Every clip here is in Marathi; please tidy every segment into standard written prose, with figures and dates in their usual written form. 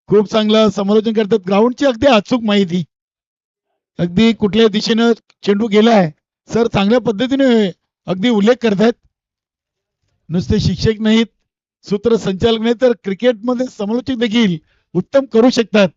खूप चांगलं समालोचन करतात. ग्राउंडची अगदी अचूक माहिती, अगदी कुठल्या दिशेनं चेंडू गेलाय सर चांगल्या पद्धतीने अगदी उल्लेख करतायत. नुसते शिक्षक नाहीत, सूत्रसंचालक नाही, तर क्रिकेटमध्ये समालोचक देखील उत्तम करू शकतात.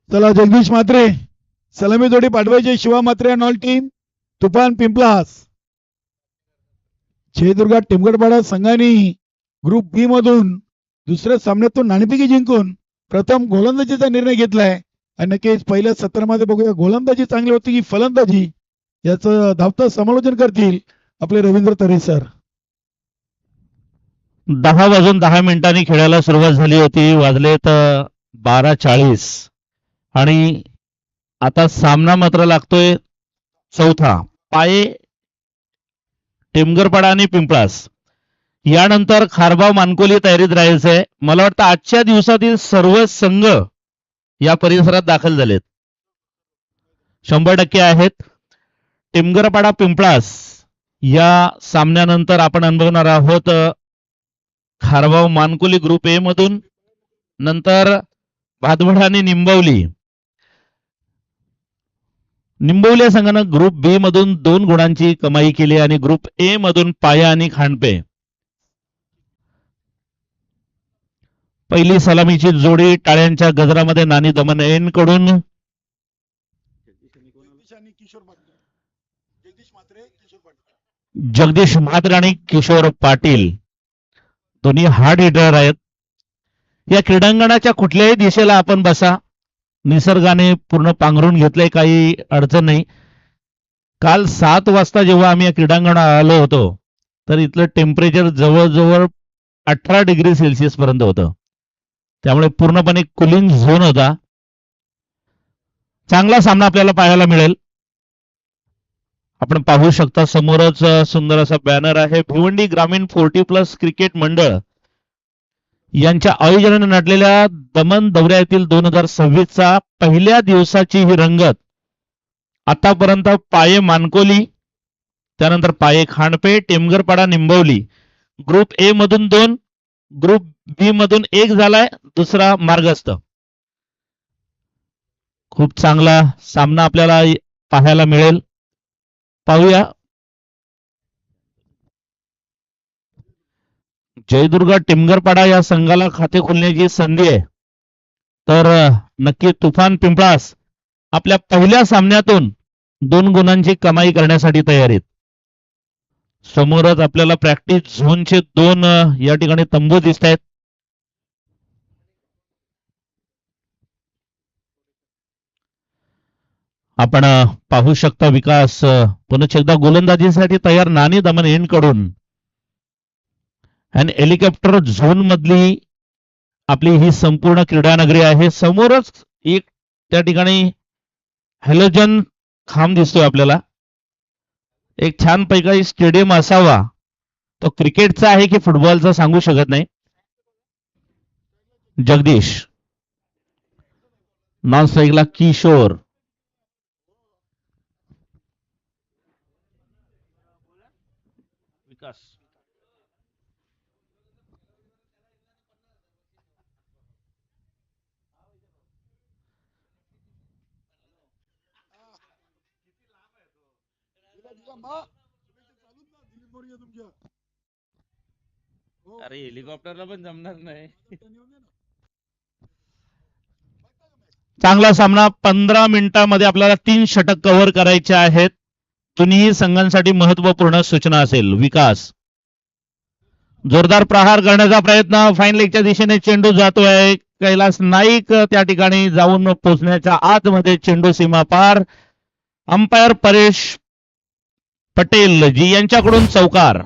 चला जगदीश म्हात्रे सलामी जोडी पाठवायची. Shiva Mhatre and all team, तुफान पिंपलास. जयदुर्गा टिमगडपाडा संघाने ग्रुप बी मधून दुसऱ्या सामन्यातून नाणेफेकी जिंकून प्रथम गोलंदाजीचा निर्णय घेतलाय. आणि नक्कीच पहिल्या सत्रामध्ये बघूया गोलंदाजी चांगली होती की फलंदाजी, याचं धावतं समालोचन करतील आपले रवींद्र तरे सर. 10 वाजून 10 मिनिटांनी खेळायला सुरुवात झाली होती. वाजलेत 12:40 आणि आता सामना मात्र लागतोय चौथा. पाये टेमगरपाडा आणि पिंपळास. यानंतर खारबाव मानकोली तयारीत राहायचंय. मला वाटतं आजच्या दिवसातील सर्व संघ या परिसरात दाखल झालेत, 100% आहेत. टेमगरपाडा पिंपळास या सामन्यानंतर आपण अनुभवणार आहोत खारबाव मानकोली ग्रुप ए मधून, नंतर भादवड आणि निंबवली. निंबवली संघानं ग्रुप बी मधून 2 गुणांची कमाई केली आणि ग्रुप ए मधून पाया आणि खांडपे. पहिली सलामीची जोडी टाळ्यांच्या गजरामध्ये नानी दमन कडून जगदीश म्हात्रे आणि किशोर पाटील दोन्ही हार्ड हिटर आहेत. या क्रीडांगणाच्या कुठल्याही दिशेला आपण बसा, निसर्गाने पूर्ण पांघरून घेतलंय, काही अडचण नाही. काल 7 वाजता जेव्हा आम्ही या क्रीडांगणात आलो होतो तर इथलं टेम्परेचर जवळजवळ 18 डिग्री सेल्सिअस पर्यंत होतं. त्यामुळे पूर्णपणे कुलिंग झोन होता. चांगला सामना आपल्याला पाहायला मिळेल. आपण पाहू शकता समोरच सुंदर असा बॅनर आहे. भिवंडी ग्रामीण 40+ क्रिकेट मंडळ यांच्या आयोजनाने नटलेल्या दमन दौऱ्यातील 2026चा पहिल्या दिवसाची ही रंगत. आतापर्यंत पाये मानकोली, त्यानंतर पाये खांडपे, टेमगरपाडा, निंबवली. ग्रुप ए मधून 2, ग्रुप बी मधून 1 झालाय, दुसरा मार्गस्थ. खूप चांगला सामना आपल्याला पाहायला मिळेल. पाहूया. जयदुर्गा टिमगरपाडा या संघाला खाते खोलण्याची संधी आहे, तर नक्की तुफान पिंपळास आपल्या पहिल्या सामन्यातून 2 गुणांची कमाई करण्यासाठी तयारीत. समोरच आपल्याला प्रॅक्टिस झोनचे 2 या ठिकाणी तंबू दिसत आहेत. आपण पाहू शकता विकास पुन्हा एकदा गोलंदाजीसाठी तयार नानी दमन कडून. आणि हेलिकॉप्टर झोन मधली आपली ही संपूर्ण क्रीडानगरी आहे. समोरच एक त्या ठिकाणी हॅलोजन खांब दिसतोय आपल्याला. एक छान पैकी स्टेडियम असावा. तो क्रिकेटचा आहे की फुटबॉलचा सांगू शकत नाही. जगदीश नॉन स्ट्राईकला किशोर. विकास अरे हेलिकॉप्टरला पण जमणार नाही. चांगला सामना. 15 मिनिटांमध्ये आपल्याला 3 षटक कव्हर करायचे आहेत. दोन्ही संघांसाठी महत्वपूर्ण सूचना असेल. विकास जोरदार प्रहार करण्याचा प्रयत्न, फाईन लेगच्या दिशेने चेंडू जातोय. कैलास नाईक त्या ठिकाणी जाऊन पोहोचण्याच्या आतमध्ये चेंडू सीमा पार. अंपायर परेश पटेल जी यांच्याकडून चौकार.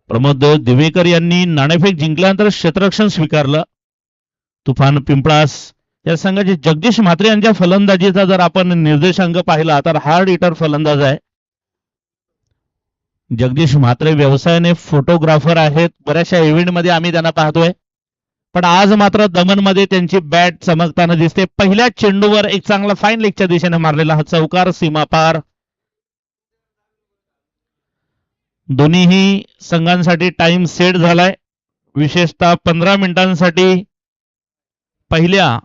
प्रमोद दिवेकर यांनी नाणेफेक जिंकल्यानंतर क्षेत्ररक्षण स्वीकारलं. तुफान पिंपळास या संघाचे जगदीश म्हात्रे यांच्या फलंदाजीचा जर आपण निर्देशांक पाहिला तर हार्ड हिटर फलंदाज आहे. जगदीश म्हात्रे व्यवसायाने फोटोग्राफर आहेत. बऱ्याचशा इव्हेंट मध्ये आम्ही त्यांना पाहतोय, पण आज मात्र दमनमध्ये त्यांची बॅट चमकताना दिसते. पहिल्या चेंडूवर एक चांगला फाईन लेगच्या दिशेने मारलेला हा चौकार सीमापार. दोन्हीही संघांसाठी टाइम सेट झालाय. विशेषतः 15 मिनिटांसाठी पहिल्या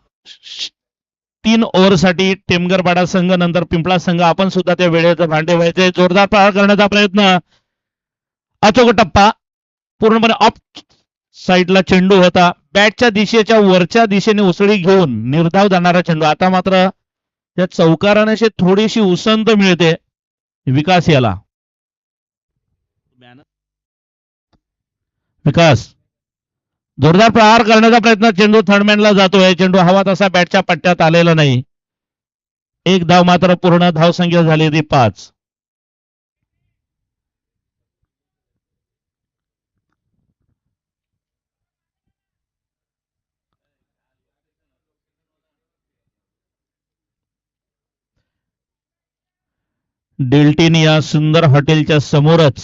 3 ओव्हरसाठी टेमगरपाडा संघ, नंतर पिंपळा संघ. आपण सुद्धा त्या वेळेचं भांडे व्हायचे. जोरदार प्रहार करण्याचा प्रयत्न. अचूक टप्पा. पूर्णपणे ऑफ साईडला चेंडू होता. बॅटच्या दिशेच्या वरच्या दिशेने उसळी घेऊन निर्धाव जाणारा चेंडू. आता मात्र या चौकाराने थोडीशी उसंत मिळते विकास याला. विकास जोरदार प्रहार करण्याचा प्रयत्न. चेंडू थर्डमॅनला जातोय. चेंडू हवा तसा बॅटच्या पट्ट्यात आलेला नाही. एक धाव मात्र पूर्ण. धावसंख्या झाली ती 5. डेल्टिन या सुंदर हॉटेलच्या समोरच,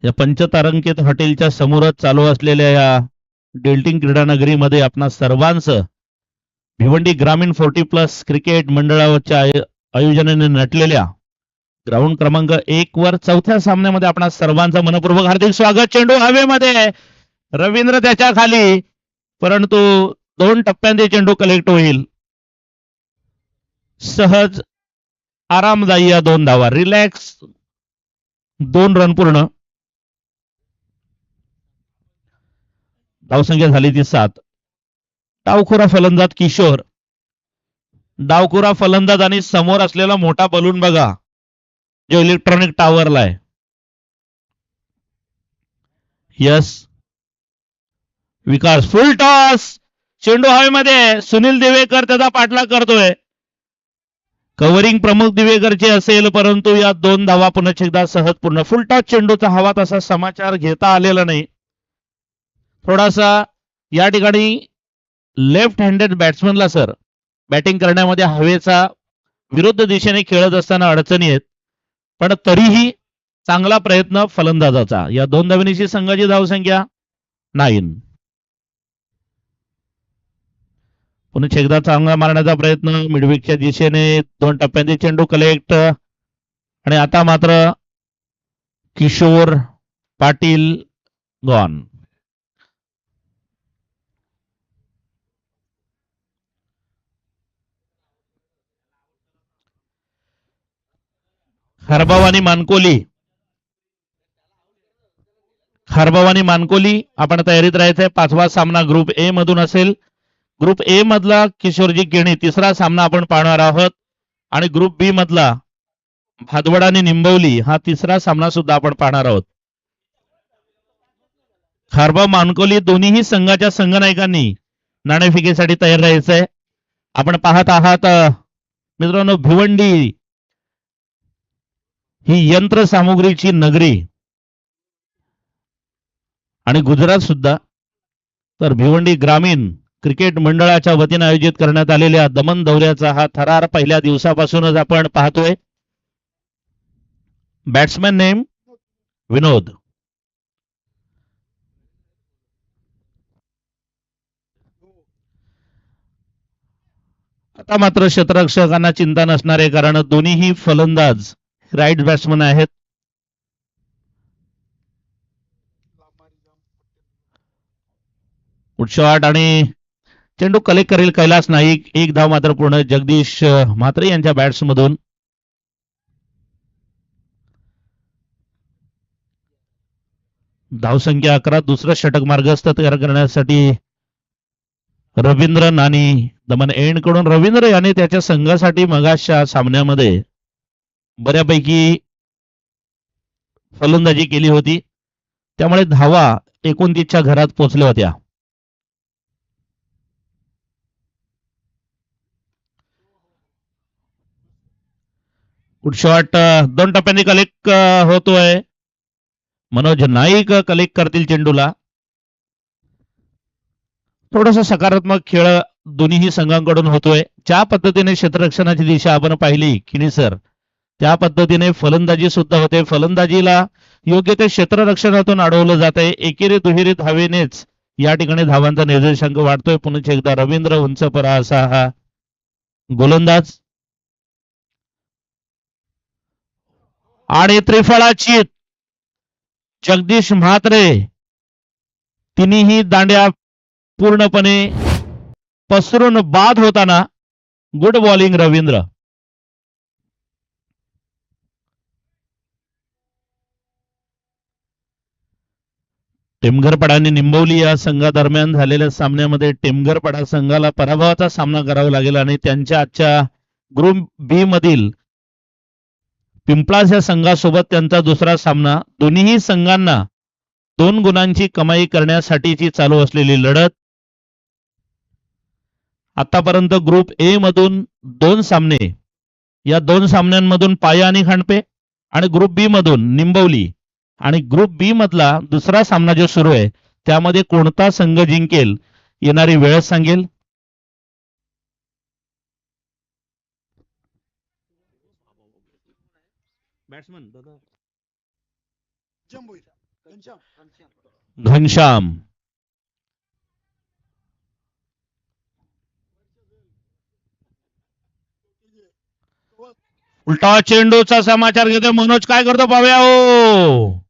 या पंचतारांकित हॉटेलच्या समोरच चालू असलेल्या या डेल्टिन क्रीडानगरीमध्ये आपणा सर्वांचं भिवंडी ग्रामीण 40+ क्रिकेट मंडळाच्या आयोजनाने नटलेल्या ग्राउंड क्रमांक 1 वर चौथ्या सामन्यामध्ये आपणा सर्वांचं मनपूर्वक हार्दिक स्वागत. चेंडू हवेमध्ये. रवींद्र त्याच्या खाली, परंतु 2 टप्प्यांचे चेंडू कलेक्ट होईल. सहज आरामदायी या 2 धावा. रिलॅक्स 2 रन पूर्ण. धावसंख्या झाली ती 7. डावखुरा फलंदाज किशोर. डावखुरा फलंदाज आणि समोर असलेला मोठा बलून बघा जो इलेक्ट्रॉनिक टॉवरला आहे. यस. विकास फुल टॉस. चेंडू हवेमध्ये. सुनील दिवेकर त्याचा पाठलाग करतोय. कव्हरिंग प्रमुख दिवेकरची असेल, परंतु या 2 धावा पुन्हा एकदा सहज पूर्ण. फुल टॉस चेंडूचा हवा तसा समाचार घेता आलेला नाही. थोडासा या ठिकाणी लेफ्ट हँडेड बॅट्समनला सर बॅटिंग करण्यामध्ये हवेचा विरुद्ध दिशेने खेळत असताना अडचणी आहेत, पण तरीही चांगला प्रयत्न फलंदाजाचा. या 2 धावांची संघाची धावसंख्या 9. पुन्हा एकदा चांगला मारण्याचा प्रयत्न मिडविकच्या दिशेने. 2 टप्प्यांचे चेंडू कलेक्ट. आणि आता मात्र किशोर पाटील गॉन. खारबावानी मानकोली. खारबावानी मानकोली आपण तयारीत राहायचंय. 5वा सामना ग्रुप ए मधून असेल. ग्रुप ए मधला किशोरजी केणी 3रा सामना आपण पाहणार आहोत. आणि ग्रुप बी मधला भादवड आणि निंबवली हा 3रा सामना सुद्धा आपण पाहणार आहोत. खारबा मानकोली दोन्हीही संघाच्या संघनायकांनी नाणेफेकीसाठी तयार राहायचंय. आपण पाहत आहात मित्रांनो, भिवंडी ही यंत्रसामुग्रीची नगरी आणि गुजरात सुद्धा. तर भिवंडी ग्रामीण क्रिकेट मंडळाच्या वतीने आयोजित करण्यात आलेल्या दमन दौऱ्याचा हा थरार पहिल्या दिवसापासूनच आपण पाहतोय. बॅट्समॅन नेम विनोद. आता मात्र क्षेत्ररक्षकांना चिंता नसणारे, कारण दोन्हीही फलंदाज राईट बॅट्समन आहेत. शॉट आणि चेंडू कलेक्ट करेल कैलास नाईक. 1 धाव मात्र पूर्ण जगदीश म्हात्रे यांच्या बॅट्स मधून. धावसंख्या 11. दुसरं षटक मार्गस्थ तयार करण्यासाठी रवींद्र नानी दमन एंड कडून. रवींद्र याने त्याच्या संघासाठी मगाच्या सामन्यामध्ये बऱ्यापैकी फलंदाजी केली होती, त्यामुळे धावा 29च्या घरात पोहोचल्या होत्या. शॉट 2 टप्प्यांनी कलेक्ट होतोय. मनोज नाईक कलेक्ट करतील चेंडूला. थोडासा सकारात्मक खेळ दोन्ही संघांकडून होतोय. ज्या पद्धतीने क्षेत्ररक्षणाची दिशा आपण पाहिली किनी सर, त्या पद्धतीने फलंदाजी सुद्धा होते. फलंदाजीला योग्य ते क्षेत्ररक्षणातून अडवलं जात आहे. एकेरी दुहेरी धावेनेच या ठिकाणी धावांचा निर्देशांक वाढतोय. पुन्हा एकदा रवींद्र उंचपरा असा हा गोलंदाज. आणि त्रिफळाची जगदीश म्हात्रे, तिन्ही दांड्या पूर्णपणे पसरून बाद होताना. Good bowling Ravindra. टेमघरपडा आणि निंबवली या संघादरम्यान झालेल्या सामन्यामध्ये टेमघरपडा संघाला पराभवाचा सामना करावा लागेल आणि त्यांच्या आजच्या ग्रुप बी मधील पिंपळास या संघासोबत त्यांचा दुसरा सामना. दोन्ही संघांना 2 गुणांची कमाई करण्यासाठीची चालू असलेली लढत. आतापर्यंत ग्रुप ए मधून 2 सामने, या 2 सामन्यांमधून पाया आणि खांडपे, आणि ग्रुप बी मधून निंबवली. आणि ग्रुप बी मधला दुसरा सामना जो सुरू आहे त्यामध्ये कोणता संघ जिंकेल येणारी वेळ सांगेल. घनश्याम. उलटा चेंडूचा समाचार घेतो मनोज. काय करतो पाहूया. हो,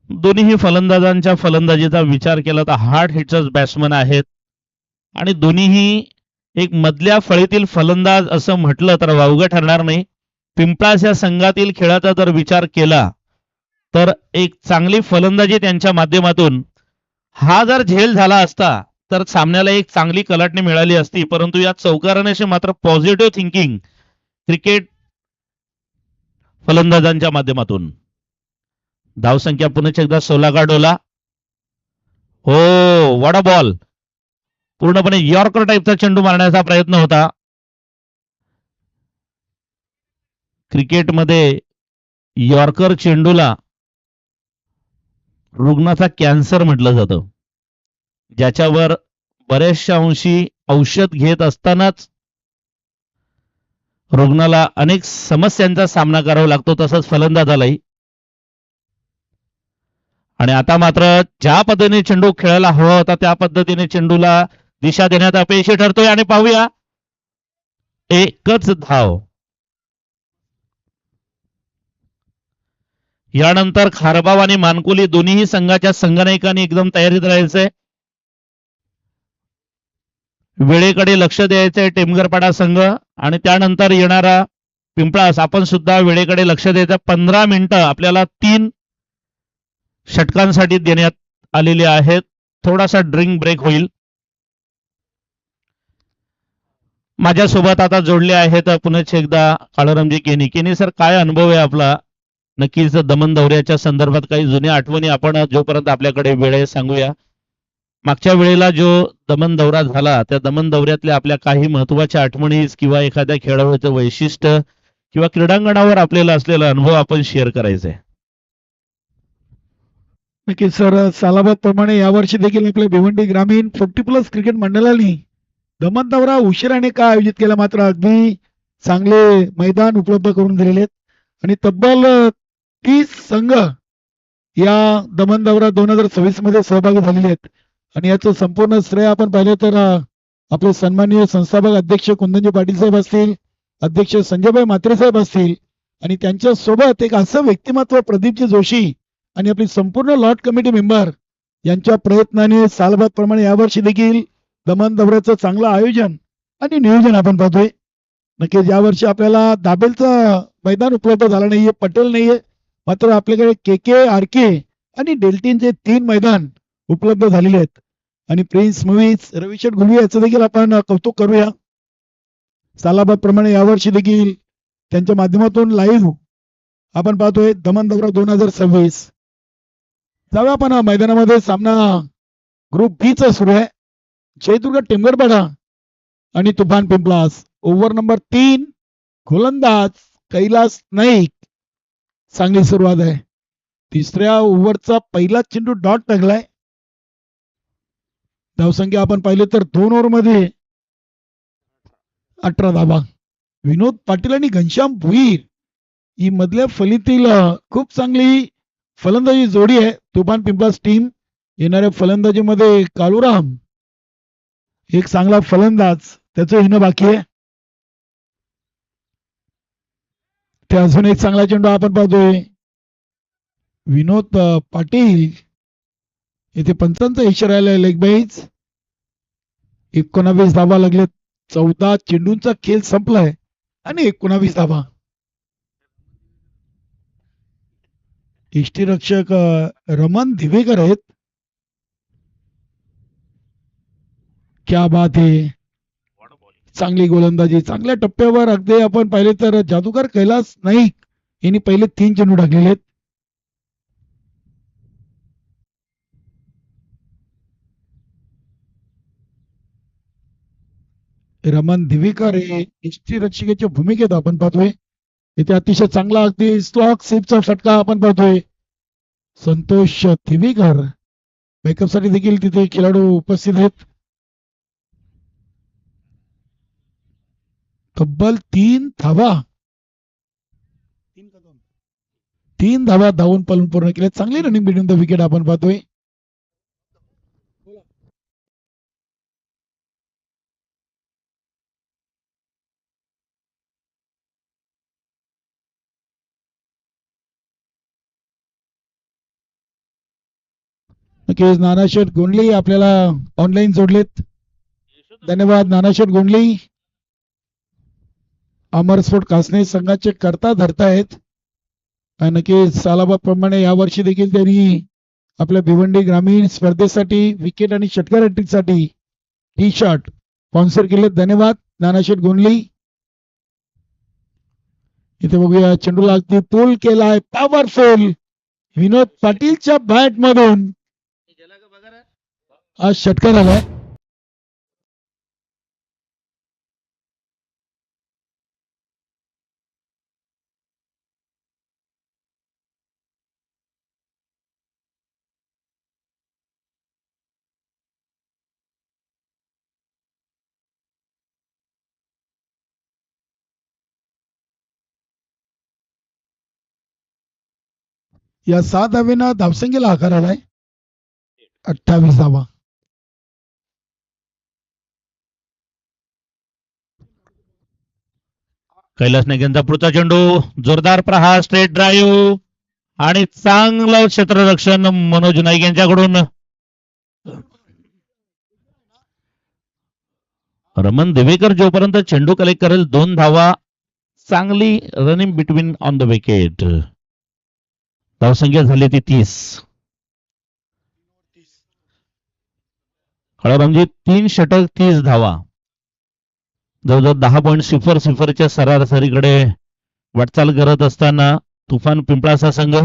दोन्ही फलंदाजांच्या फलंदाजीचा विचार केला तर हार्ड हिटर्स बॅट्समन आहेत आणि दोन्हीही एक मधल्या फळीतील फलंदाज असं म्हटलं तर वावगं ठरणार नाही. पिंपळास या संघातील खेळाचा जर विचार केला तर एक चांगली फलंदाजी त्यांच्या माध्यमातून हा जर झेल झाला असता तर सामन्याला एक चांगली कलाटणी मिळाली असती. परंतु या चौकाराने मात्र पॉझिटिव्ह थिंकिंग क्रिकेट फलंदाजांच्या माध्यमातून. धावसंख्या पुन्हा एकदा 16 का डोला. हो, वडा बॉल. पूर्णपणे यॉर्कर टाईपचा चेंडू मारण्याचा प्रयत्न होता. क्रिकेटमध्ये यॉर्कर चेंडूला रुग्णाचा कॅन्सर म्हटलं जातं, ज्याच्यावर बऱ्याचशा अंशी औषध घेत असतानाच रुग्णाला अनेक समस्यांचा सामना करावा लागतो. तसंच फलंदाजालाही. आणि आता मात्र ज्या पद्धतीने चेंडू खेळायला हवा होता त्या पद्धतीने चेंडूला दिशा देण्यात अपयशी ठरतोय. आणि पाहूया, एकच धाव. यानंतर खारबाव आणि मानकुली दोन्ही संघाच्या संघनायकांनी एकदम तयारीत राहायचंय. वेळेकडे लक्ष द्यायचंय टेमघरपाडा संघ आणि त्यानंतर येणारा पिंपळास. आपण सुद्धा वेळेकडे लक्ष द्यायचं. 15 मिनिटं आपल्याला 3 षटकांसाठी देण्यात आलेले आहेत. थोडासा ड्रिंक ब्रेक होईल. माझ्यासोबत आता जोडले आहेत पुन्हा एकदा काळारामजी केनी. केनी सर, काय अनुभव आहे आपला? नक्कीच दमन दौऱ्याच्या संदर्भात काही जुन्या आठवणी आपण जोपर्यंत आपल्याकडे वेळ आहे सांगूया. मागच्या वेळेला जो दमन दौरा झाला त्या दमन दौऱ्यातल्या आपल्या काही महत्वाच्या आठवणी किंवा एखाद्या खेळाडूचं वैशिष्ट्य किंवा क्रीडांगणावर आपल्याला असलेला अनुभव आपण शेअर करायचा आहे. नक्कीच सर, सालाबाद प्रमाणे यावर्षी देखील आपल्या भिवंडी ग्रामीण 40+ क्रिकेट मंडळाने दमन दौरा उशिराने का आयोजित केला, मात्र अगदी चांगले मैदान उपलब्ध करून दिलेले आहेत आणि तब्बल 30 संघ या दमन दौरा 2026 मध्ये सहभागी झालेले आहेत. आणि याचं संपूर्ण श्रेय आपण पाहिलं तर आपले सन्माननीय संस्थापक अध्यक्ष कुंदनजी पाटील साहेब असतील, अध्यक्ष संजयभाई म्हात्रे साहेब असतील आणि त्यांच्या सोबत एक असं व्यक्तिमत्व प्रदीपजी जोशी आणि आपली संपूर्ण लॉट कमिटी मेंबर यांच्या प्रयत्नाने सालबाद प्रमाणे यावर्षी देखील दमन दौऱ्याचं चांगलं आयोजन आणि नियोजन आपण पाहतोय. नक्कीच यावर्षी आपल्याला दाबेलचं मैदान उपलब्ध झालं नाहीये, पटेल नाहीये, मात्र आपल्याकडे के आर आणि डेल्टीनचे 3 मैदान उपलब्ध झालेले आहेत. आणि प्रिन्स मूव्हीज रविशेठ गुलवी याचं देखील आपण कौतुक करूया. सालाबाद प्रमाणे यावर्षी देखील त्यांच्या माध्यमातून लाईव्ह आपण पाहतोय दमन दौरा 2026. जाऊया आपण मैदानामध्ये. सामना ग्रुप बी चा सुरू आहे. जयदुर्ग टेमगरपाडा आणि तुफान पिंपलास. Over number 3. गोलंदाज कैलास नाईक. चांगली सुरुवात आहे. तिसऱ्या ओव्हरचा पहिला चेंडू डॉट टाकलाय. धावसंख्या आपण पाहिले तर 2 ओव्हर मध्ये 18 धावा. विनोद पाटील आणि घनश्याम भुईर ही मधल्या फलीतील खूप चांगली फलंदाजी जोडी आहे. तुफान पिंपलास टीम. येणाऱ्या फलंदाजीमध्ये कालुराम एक चांगला फलंदाज, त्याचं येणं बाकी आहे. ते अजून एक चांगला चेंडू आपण पाहतोय. विनोद पाटील इथे पंचांचा इशारा आलाय. लेग बाईज. 19 धावा लागलेत. 14 चेंडूंचा खेळ संपलाय आणि 19 धावा. यष्टीरक्षक रमन दिवेकर आहेत. क्या बात आहे. चांगली गोलंदाजी. चांगल्या टप्प्यावर अगदी आपण पाहिले तर जादूगार कैलास नाईक यांनी पहिले 3 चेंडू टाकलेले आहेत. रमन दिवेकर हे यष्टीरक्षकाच्या भूमिकेत आपण पाहतोय. इथे अतिशय चांगला अगदी स्लॉक सेपचा फटका आपण पाहतोय. संतोष दिवेकर बॅकअप साठी देखील तिथे खेळाडू उपस्थित आहेत. तब्बल 3 धावा. 3 धावा धावून पळून पूर्ण केल्या. चांगली रनिंग बिटवीन द विकेट आपण पाहतोय. नक्कीच नानाशेठ गोंडली आपल्याला ऑनलाईन जोडलेत. धन्यवाद नानाशेठ गोंडली. अमर स्पोर्ट कासने संघाचे करता धरता आहेत. आणि नक्कीच सालाबाद प्रमाणे यावर्षी देखील त्यांनी आपल्या भिवंडी ग्रामीण स्पर्धेसाठी विकेट आणि षटकार हॅट्रिकसाठी टी शर्ट स्पॉन्सर केले. धन्यवाद नानाशेठ गोंडली. इथे बघूया चेंडूला अगदी पूल केलाय. पॉवरफुल विनोद पाटीलच्या बॅट मधून आज षटकार आलाय. या 7 धावेनं धावसंख्येला आकार आलाय. 28 धावा. कैलास नाईक यांचा पुढचा चेंडू. जोरदार प्रहार. स्ट्रेट ड्राईव्ह आणि चांगलं क्षेत्ररक्षण मनोज नाईक यांच्याकडून. रमन देवेकर जोपर्यंत चेंडू कलेक्ट करेल 2 धावा. चांगली running between on the wicket. धावसंख्या झाली ती 30. खळारामजी 3 षटक 30 धावा. जवळजवळ 10.00च्या सरासरीकडे वाटचाल करत असताना तुफान पिंपळाचा संघ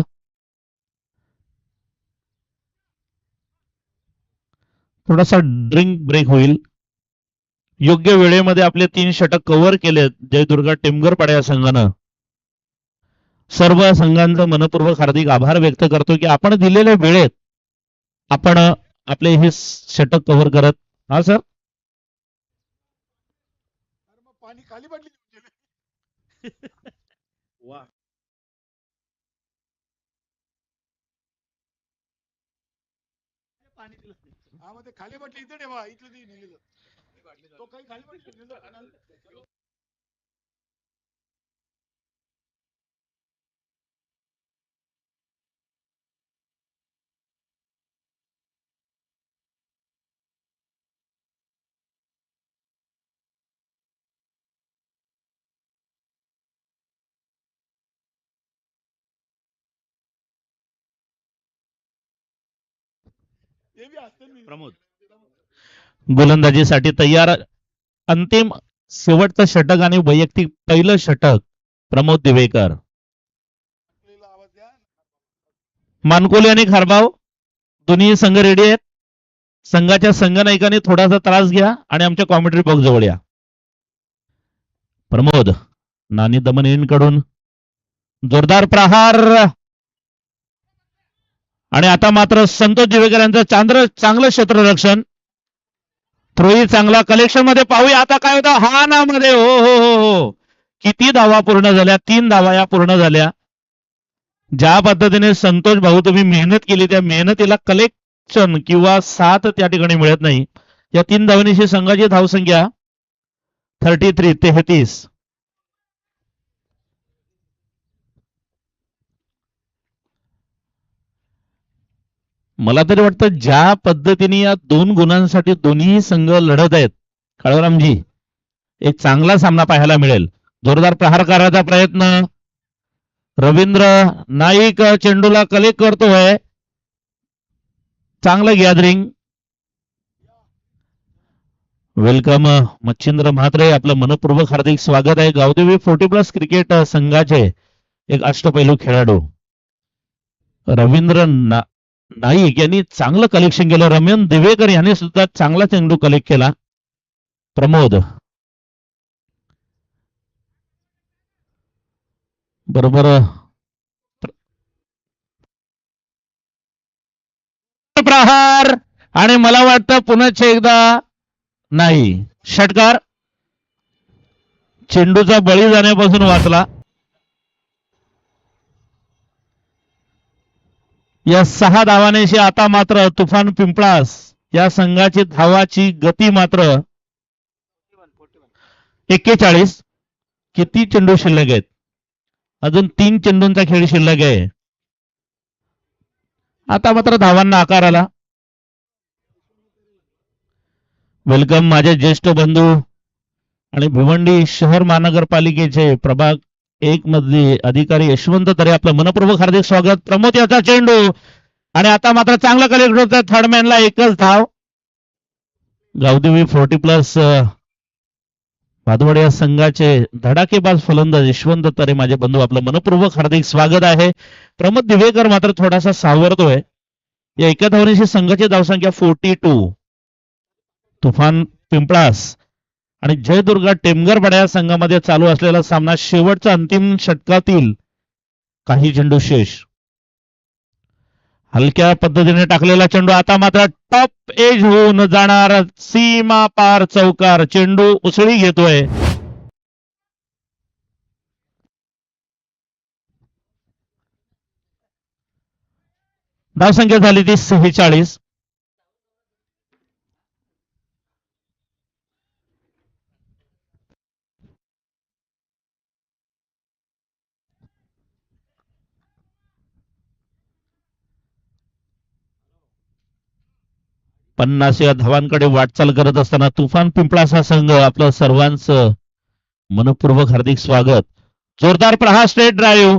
थोडासा ड्रिंक ब्रेक होईल. योग्य वेळेमध्ये आपले 3 षटक कव्हर केलेत जयदुर्ग टेमगरपाडा या संघानं. सर्व संघांचं मनपूर्वक हार्दिक आभार व्यक्त करतो की आपण दिलेल्या वेळेत आपण आपले हे षटक कव्हर करत. हा सर. पाणी खाली पडली. खाली पडली इथे ठेवा. इथलं तो काही खाली पडली. प्रमोद गोलंदाजीसाठी तयार. अंतिम शेवटचं षटक आणि वैयक्तिक पहिलं षटक प्रमोद दिवेकर. मानकोली आणि खारबाव दोन्ही संघ रेडी आहेत. संघाच्या संघनायकाने थोडासा त्रास घ्या आणि आमच्या कॉमेंट्री बॉक्स जवळ या. प्रमोद नानी दमन कडून जोरदार प्रहार आणि आता मात्र संतोष दिवेकर यांचं चांगलं क्षेत्ररक्षण. थ्रोही चांगला कलेक्शन मध्ये पाहूया आता काय होतं हा ना मध्ये. हो हो हो हो किती धावा पूर्ण झाल्या. 3 धावा या पूर्ण झाल्या. ज्या पद्धतीने संतोष भाऊ तुम्ही मेहनत केली त्या मेहनतीला कलेक्शन किंवा साथ त्या ठिकाणी मिळत नाही. या 3 धावांची संघाची धावसंख्या 33. मला तरी वाटतं ज्या पद्धतीने या 2 गुणांसाठी दोन्ही संघ लढत आहेत काळूरामजी एक चांगला सामना पाहायला मिळेल. जोरदार प्रहार करायचा प्रयत्न. रवींद्र नाईक चेंडूला कलेक्ट करतोय. चांगलं गॅदरिंग. वेलकम मच्छिंद्र म्हात्रे आपलं मनपूर्वक हार्दिक स्वागत आहे. गावदेवी 40+ क्रिकेट संघाचे एक अष्टपैलू खेळाडू रवींद्र नाईक यांनी चांगलं कलेक्शन केलं. रमण दिवेकर यांनी सुद्धा चांगला चेंडू कलेक्ट केला. प्रमोद बरोबर प्रहार आणि मला वाटतं पुन्हा एकदा नाही षटकार. चेंडूचा बळी जाण्यापासून वाचला. या 6 धावांशी आता मात्र तुफान पिंपळास या संघाची धावाची गती मात्र 41. किती चेंडू शिल्लक आहेत. अजून 3 चेंडूंचा खेळ शिल्लक आहे. आता मात्र धावांना आकार आला. वेलकम माझे ज्येष्ठ बंधू आणि भिवंडी शहर महानगरपालिकेचे प्रभाग 1 मधले अधिकारी यशवंत तरे आपलं मनपूर्वक हार्दिक स्वागत. प्रमोद याचा चेंडू आणि आता मात्र चांगला कलेक्ट होतं. थर्ड मॅनला एकच धाव. गावदेवी 40+ भादवड या संघाचे धडाकेबाज फलंदाज यशवंत तरे माझे बंधू आपलं मनपूर्वक हार्दिक स्वागत आहे. प्रमोद दिवेकर मात्र थोडासा सावरतोय. या एका धावनेशी संघाची धावसंख्या 42. तुफान पिंपळास आणि जयदुर्गा टेमगरपाडा या संघामध्ये चालू असलेला सामना शेवटच्या अंतिम षटकातील काही चेंडू शेष. हलक्या पद्धतीने टाकलेला चेंडू आता मात्र टॉप एज होऊन जाणार. सीमा पार चौकार. चेंडू उसळी घेतोय. धावसंख्या झाली ती 46. या धावांकडे वाटचाल करत असताना तुफान पिंपळास हा संघ आपलं सर्वांचं मनपूर्वक हार्दिक स्वागत. जोरदार प्रहार स्ट्रेट ड्राईव्ह.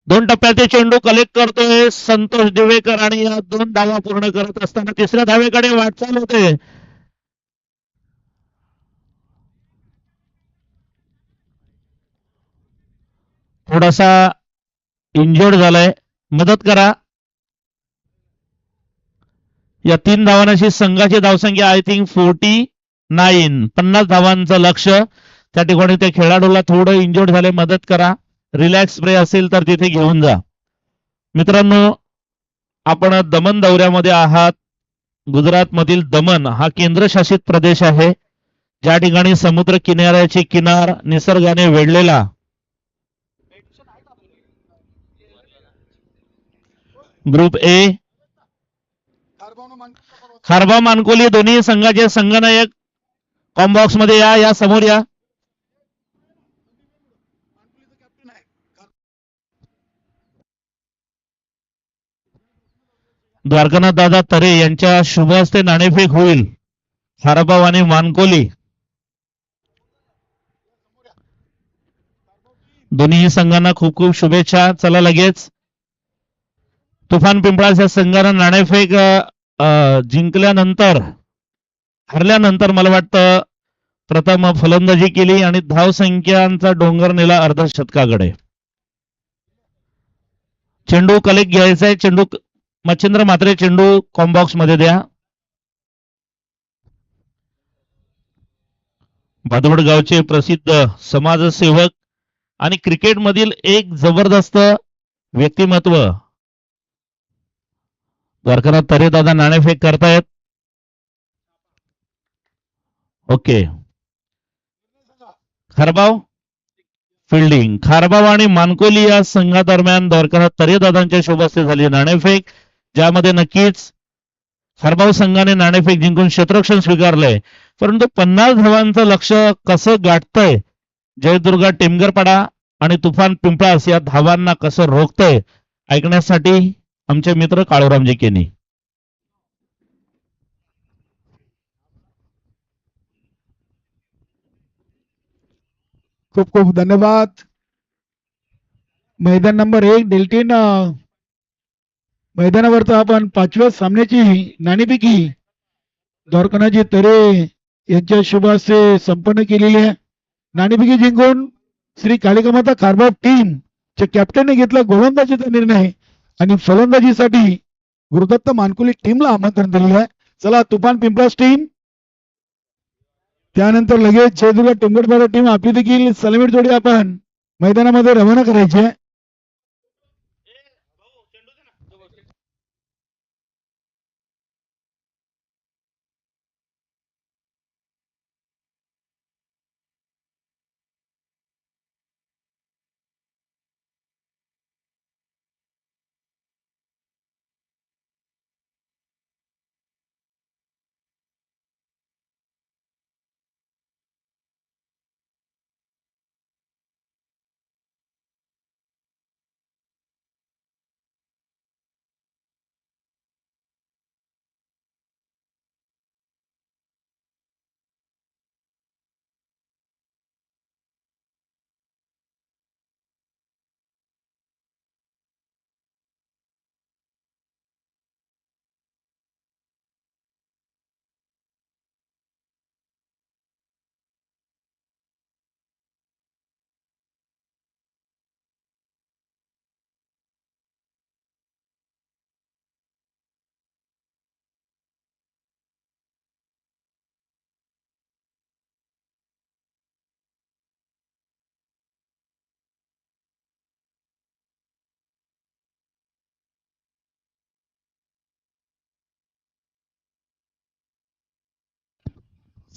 2 टप्प्याचे चेंडू कलेक्ट करतोय संतोष दिवेकर आणि या 2 धावा पूर्ण करत असताना 3ऱ्या धावेकडे वाटचाल होते. थोडासा इंजर्ड झालाय. मदत करा. या 3 धावांची संघाची धावसंख्या आय थिंक 49. 50 धावांचं लक्ष. त्या ठिकाणी त्या खेळाडूला थोडं इंजर्ड झाले. मदत करा. रिलॅक्स स्प्रे असेल तर तिथे घेऊन जा. मित्रांनो आपण दमन दौऱ्यामध्ये आहात. गुजरात मधील दमन हा केंद्रशासित प्रदेश आहे ज्या ठिकाणी समुद्र किनाऱ्याची किनार निसर्गाने वेढलेला ग्रुप ए खारबा मानकोली दोन्ही संघाचे संघनायक कॉम्बॉक्स मध्ये या समोर या. द्वारकानाथ दादा तरे यांच्या शुभ हस्ते नाणेफेक होईल. खारबाव आणि मानकोली दोन्ही संघांना खूप खूप शुभेच्छा. चला लगेच तुफान पिंपळास या संघानं नाणेफेक जिंकल्यानंतर हरल्यानंतर मला वाटतं प्रथम फलंदाजी केली आणि धावसंख्यांचा डोंगर नेला अर्धशतकाकडे. चेंडू कलेक्ट घ्यायचा आहे. चेंडू मच्छिंद्र मात्रे चेंडू कॉम्बॉक्स मध्ये द्या. भादवड गावचे प्रसिद्ध समाजसेवक आणि क्रिकेट मधील एक जबरदस्त व्यक्तिमत्व द्वारकानाथ तरेदादा नाणेफेक करतायत. ओके. खारबाव फिल्डिंग. खारबाव आणि मानकोली या संघादरम्यान द्वारकानाथ तरेदादांच्या शुभ हस्ते झाली नाणेफेक, ज्यामध्ये नक्कीच खारबाव संघाने नाणेफेक जिंकून क्षेत्ररक्षण स्वीकारलंय. परंतु 50 धावांचं लक्ष्य कसं गाठतंय जयदुर्गा टेमगरपाडा आणि तुफान पिंपळास या धावांना कसं रोखतंय ऐकण्यासाठी आमचे मित्र काळूरामजी केनी. खूप खूप धन्यवाद. मैदान नंबर 1 डेल्टीन मैदानावरचा आपण 5व्या सामन्याची नाणेफेकी द्वारकानाथजी तरे यांच्या शुभ हस्ते संपन्न केलेली आहे. नाणेफेकी जिंकून श्री कालिकामाता खारबाव टीम च्या कॅप्टनने घेतला गोलंदाजीचा निर्णय आणि फलंदाजीसाठी गुरुदत्त मानकुली टीमला आमंत्रण दिलेलं आहे. चला तुफान पिंपळास टीम, त्यानंतर लगेच जयदुर्गा टेमगरपाडा टीम आपली देखील सलामी जोडी आपण मैदानामध्ये रवाना करायची आहे.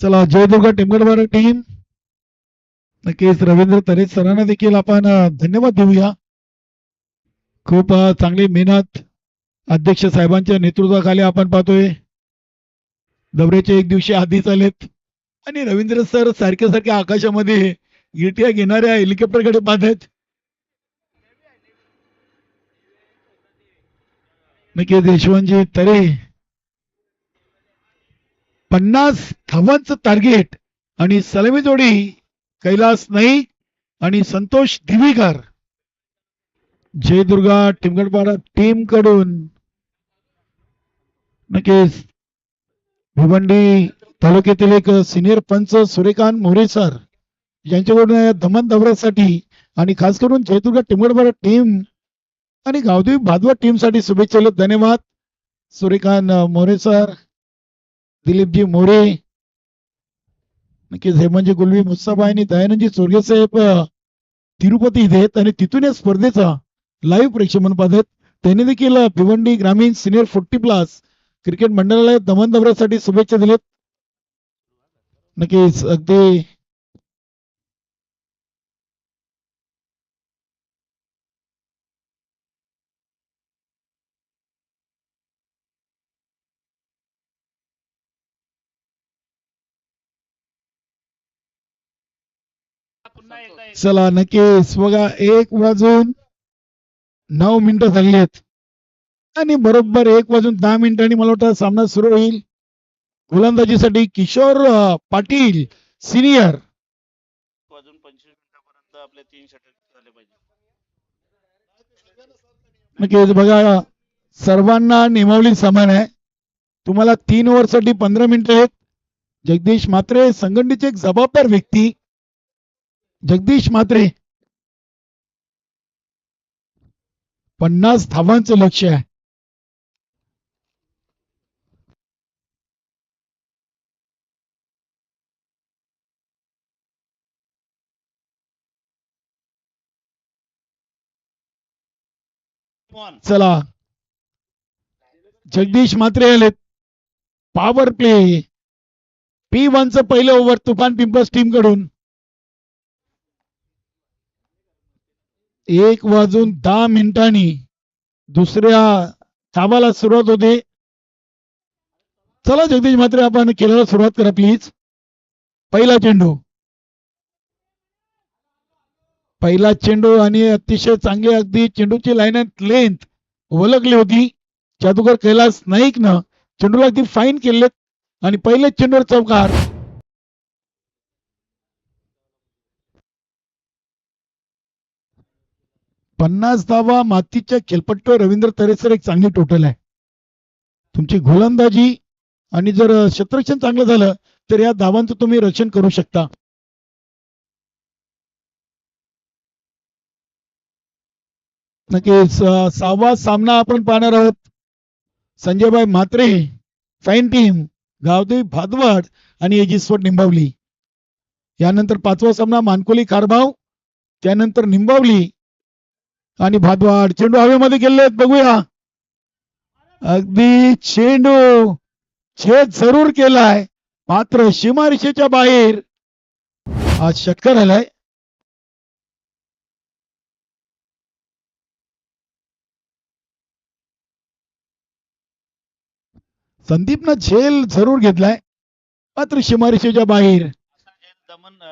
चला जयदुर्गा टेमगरपाडा टीम, नक्कीच रवींद्र तरे सरांना देखील आपण धन्यवाद देऊया. खूप चांगली मेहनत अध्यक्ष साहेबांच्या नेतृत्वाखाली आपण पाहतोय. दौऱ्याचे एक दिवशी आधी चालेत आणि रवींद्र सर सारख्या सारख्या आकाशामध्ये गिरट्या घेणाऱ्या हेलिकॉप्टरकडे पाहत. नक्कीच यशवंतजी तरे 50 धावांचं टार्गेट आणि सलामी जोडी कैलास नाईक आणि संतोष दिवेकर जयदुर्गा टेमगरपाडा टीम कडून. नक्कीच भिवंडी तालुक्यातील एक सिनियर पंच सूर्यकांत मोरे सर यांच्याकडून या धमन दौऱ्यासाठी आणि खास करून जयदुर्गा टेमगरपाडा टीम आणि गावदेवी भादवा टीम साठी शुभेच्छा. धन्यवाद सूर्यकांत मोरे सर, दिलीपजी मोरे, नक्कीच हेमंतजी गुलवी मुस्ताफा आणि दयानंदजी चोरगे साहेब तिरुपती इथे आहेत आणि तिथून या स्पर्धेचा लाईव्ह प्रेक्षेपण पाहतात. त्यांनी देखील भिवंडी ग्रामीण सिनियर 40+ क्रिकेट मंडळाला दमन दौऱ्यासाठी शुभेच्छा दिल्यात. नक्कीच अगदी चला नक्कीच बघा 1:09 झाली आहेत आणि बरोबर 1:10 मला वाटतं सामना सुरू होईल. गोलंदाजीसाठी किशोर पाटील सिनियर. 1:25 आपले 3 षटक झाले पाहिजे. नक्कीच बघा सर्वांना नियमावली समान आहे. तुम्हाला 3 ओव्हरसाठी 15 मिनिटं आहेत जगदीश म्हात्रे संघटनेचे एक जबाबदार व्यक्ती. जगदीश म्हात्रे 50 धावांचं लक्ष्य आहे. चला जगदीश म्हात्रे आलेत. पॉवर प्ले P1 चं पहिलं ओव्हर तुफान पिंपल्स टीम कडून 1:10 दुसऱ्या धावाला सुरुवात होते. चला जगदीश म्हात्रे आपण खेळायला सुरुवात करा प्लीज. पहिला चेंडू आणि अतिशय चांगली अगदी चेंडूची लाईन अँड लेंथ ओळखली होती. जादूगर कैलास नाईकनं चेंडूला अगदी फाईन केले आणि पहिले चेंडूवर चौकार. पन्नास धावा मातीच्या खेळपट्टीवर रवींद्र तरेसर एक चांगली टोटल आहे. तुमची गोलंदाजी आणि जर क्षेत्ररक्षण चांगलं झालं तर या धावांचं तुम्ही रक्षण करू शकता. नक्कीच 6वा सामना आपण पाहणार आहोत. संजयभाई म्हात्रे फाईन टीम, गावदेवी भादवाड आणि एजिस्फोर्ट निंबावली. यानंतर 5वा सामना मानकोली खारबाव, त्यानंतर निंबावली आणि भादवाड. चेंडू हवेमध्ये गेलेत बघूया. अगदी चेंडू छेद जरूर केलाय मात्र सीमारेषेच्या बाहेर आज षटकार आलाय. संदीपनं झेल जरूर घेतलाय मात्र सीमारेषेच्या बाहेर.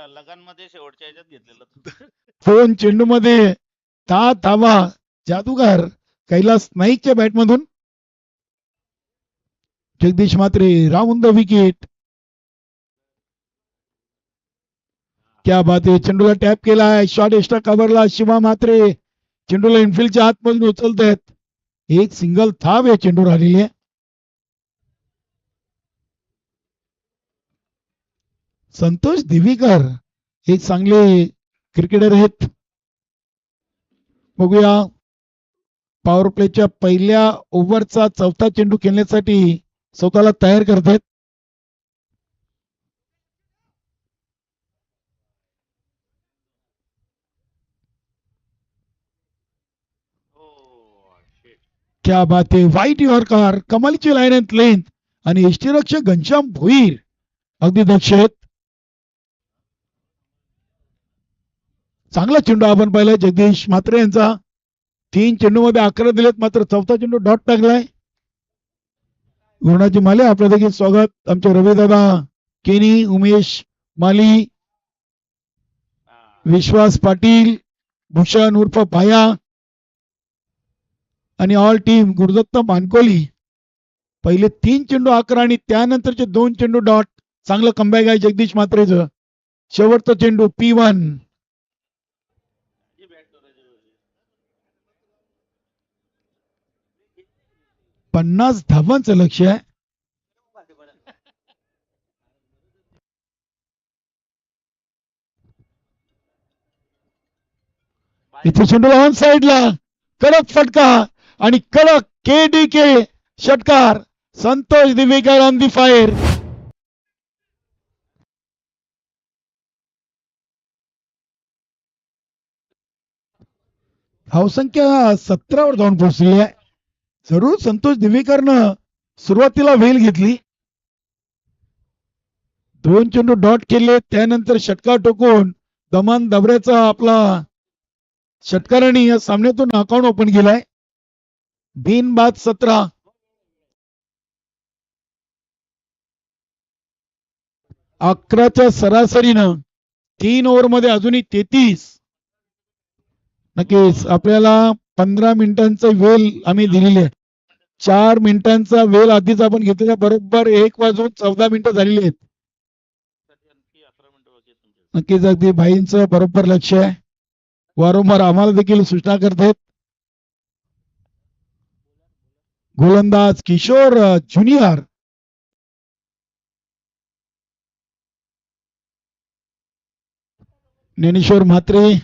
लगानमध्ये शेवटच्या ह्याच्यात घेतलेलं 2 चेंडू मध्ये 10 धावा जादूगार कैलास नाईकच्या बॅटमधून. Jagdish Mhatre round the wicket. क्या बात आहे. चेंडूला टॅप केलाय. शॉट एक्स्ट्रा कव्हरला शिवा म्हात्रे चेंडूला इनफिल्डच्या आतमधून उचलत आहेत. एक सिंगल धाव या चेंडूवर आलेली आहे. संतोष दिवेकर एक चांगले क्रिकेटर आहेत. बघूया पॉवर प्लेच्या पहिल्या ओव्हरचा चौथा चेंडू खेळण्यासाठी स्वतःला तयार करतात. क्या बात आहे. व्हाईट यॉर्कर कमालीची लाईन अँड लेंथ आणि यष्टीरक्षक घनश्याम भोईर अगदी दक्ष आहेत. चांगला चेंडू आपण पाहिलाय जगदीश म्हात्रे यांचा. 3 चेंडू मध्ये 11 दिलेत मात्र चौथा चेंडू डॉट टाकलाय. गुरुनाथजी माले आपलं देखील स्वागत. आमचे रविदादा केनी, उमेश माली, विश्वास पाटील, भूषण उर्फ भाया आणि ऑल टीम गुरुदत्त मानकोली. पहिले 3 चेंडू 11 आणि त्यानंतरचे 2 चेंडू डॉट. चांगलं कमबॅक आहे जगदीश म्हात्रेचं. शेवटचा चेंडू P1. 50 धावांचं लक्ष्य आहे. इथे चेंडू ऑन साइडला कडक फटका आणि कडक KDK षटकार. Santosh Divekar on the fire. धावसंख्या 17 वर जाऊन पोहोचली आहे. जरूर संतोष दिवेकरनं सुरुवातीला वेल घेतली. 2 चेंडू डॉट केले त्यानंतर षटकार टोकून दमान दबऱ्याचा आपला षटकाराने या सामन्यातून अकाउंट ओपन केलाय. बिनबाद 17. अकराच्या सरासरीनं 3 ओव्हर मध्ये अजूनही 33. नक्कीच आपल्याला 15 मिनिटांचा वेळ आम्ही दिलेली आहे. 4 मिनिटांचा वेळ आधीच आपण घेतलेला. बरोबर 1:14 झालेली आहेत. नक्कीच अगदी भाईंचं बरोबर लक्ष आहे. वारंवार आम्हाला देखील सूचना करतात. गोलंदाज Kishore junior Dnyaneshwar Mhatre,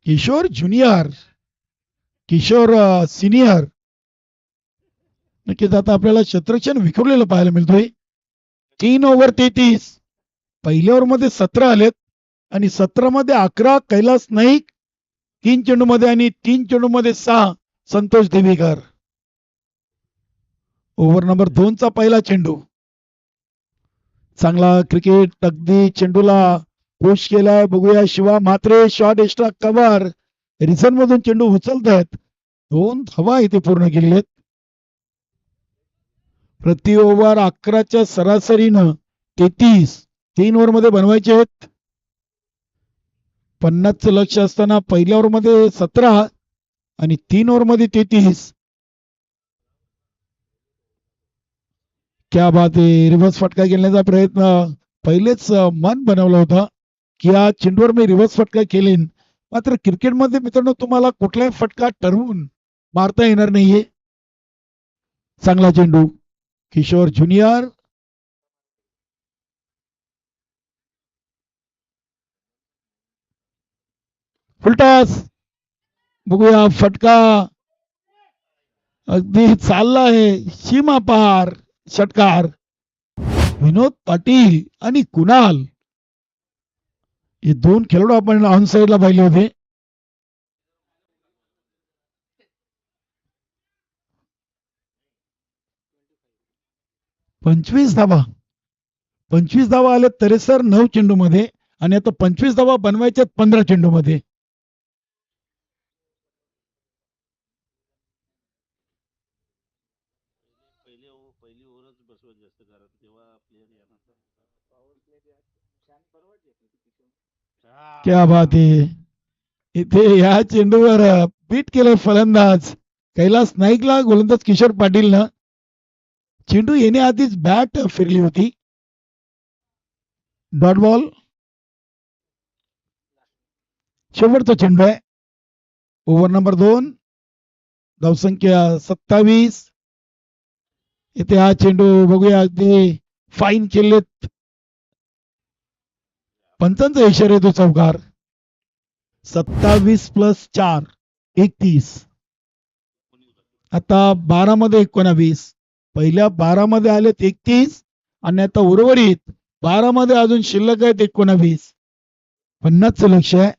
Kishore junior, Kishore senior. नक्कीच आता आपल्याला शतरक्षण विखुरलेलं पाहायला मिळतोय. 3 ओव्हर 33. पहिल्या ओव्हर मध्ये 17 आलेत आणि 17 मध्ये 11 कैलास नाईक, 3 चेंडूमध्ये आणि 3 चेंडूमध्ये 6 संतोष देवीकर. ओव्हर नंबर 2 चा पहिला चेंडू. चांगला क्रिकेट, अगदी चेंडूला पुश केलाय. बघूया Shiva Mhatre, shot extra cover, reason मधून चेंडू उचलत आहेत. 2 धावा इथे पूर्ण केलेत. प्रति ओव्हर 11च्या सरासरीनं 33 3 ओव्हर मध्ये बनवायचे आहेत. 50चं लक्ष असताना पहिल्या ओव्हर मध्ये 17 आणि 3 ओव्हर मध्ये 33. क्या बात आहे. रिव्हर्स फटका खेळण्याचा प्रयत्न. पहिलेच मन बनवलं होतं की या चेंडूवर मी रिव्हर्स फटका खेळेन. मात्र क्रिकेटमध्ये मित्रांनो तुम्हाला कुठलाही फटका ठरवून मारता येणार नाहीये. चांगला चेंडू. Kishore junior, full toss. बघूया फटका अगदी चालला आहे. सीमा पार षटकार. विनोद पाटील आणि कुणाल हे 2 खेळाडू आपण ऑन साइडला पाहिले होते. पंचवीस धावा आले तरी सर 9 चेंडू मध्ये आणि आता 25 धावा बनवायच्या 15 चेंडू मध्ये. क्या बात आहे. इथे या चेंडूवर बीट केलं फलंदाज कैलास नाईकला, गोलंदाज किशोर पाटीलनं. चेंडू येण्याआधीच बॅट फिरली होती. Dot ball. शेवटचा चेंडू आहे. ओव्हर नंबर 2, धावसंख्या 27. इथे हा चेंडू बघूया अगदी फाईन केलेत. पंचांचा इशारा येतो चौकार. 27 + 4 31. आता 12 मध्ये 19. पहिल्या 12 मध्ये आलेत 31 आणि आता उर्वरित 12 मध्ये अजून शिल्लक आहेत 19. 50चं लक्ष आहे.